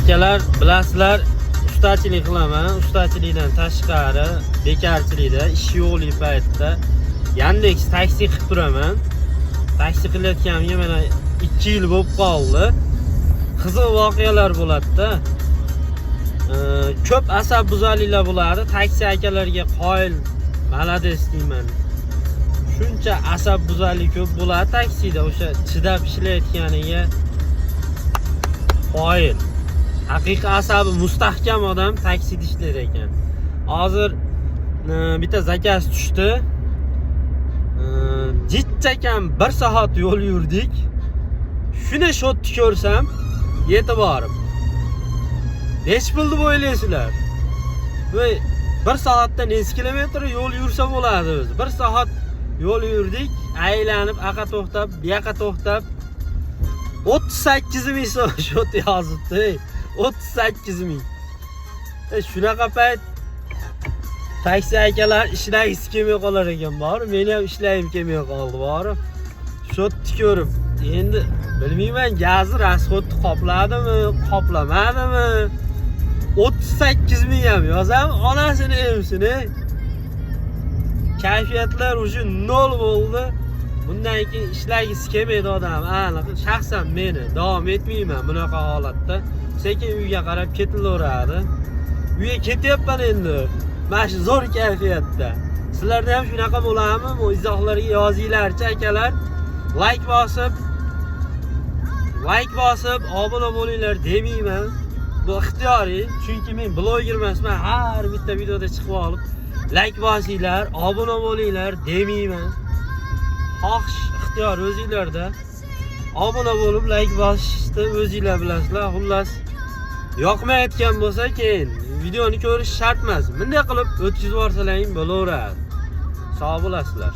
akalar, bilasizlar, ustachilik qilaman. Ustachilikdan tashqari bekarchilikda, ish yo'qlik paytida Yandex taksi qilib turaman. Taksi qilayotganimga mana 2 yil bo'lib qoldi. Qiziq voqealar bo'ladi-da. Ko'p asab buzarliklar bo'ladi. Taksi akalarga qoyil, malades deyman. Shuncha asab buzarlik ko'p bo'ladi taksida, o'sha chidab ishlayotganiga qoyil. Haqiqiy asabi mustahkam odam taksida ishlar ekan. Hozir bitta zakaz tushdi. Jichchakam 1 soat yo'l yurdik. Shuni shotni ko'rsam, yetib borib. Nech pul deb o'ylaysizlar? Voy, 1 soatda necha kilometr yo'l yursa bo'ladi o'zi. 1 soat yo'l yurdik, aylanib, aqa to'xtab, bu yoqqa to'xtab 38 ming so'm shot yozibdi. 38 ming. Shunaqa payt taksi akalar ishlagisi kelmay qolar ekan, bor. Men ham ishlayim kelmay qoldi, bor. Shotni ko'rib, endi bilmayman, gazi rasxodni qopladimi, qoplamadimi? 38 ming ham yozam, onasini emsini. Kayfiyatlar уже 0 bo'ldi. Bundan keyin ishlagisi kelmaydi odam. Aniq, shaxsan meni davom etmayman bunaqa holatda. Sekin uyga qarab ketilaveradi. Uyga ketyapman endi. Mana shu zo'r kayfiyatda. Sizlarda ham shunaqa bo'ladimi? Bu izohlarga yozinglarchi akalar. Like bosib, obuna bo'linglar demayman. Bu ixtiyoriy, chunki men bloger emasman. Har bitta videoda chiqib olib like bosinglar, obuna bo'linglar demayman. Xohish, ixtiyor o'zinglarda. Obuna bo'lib like bosishni o'zinglar bilasizlar. Xullas, yoqmayotgan bo'lsa keyin videoni ko'rish shart emas. Bunday qilib o'tkazib yuborsalaring bo'laveradi. Sog' bo'lasizlar.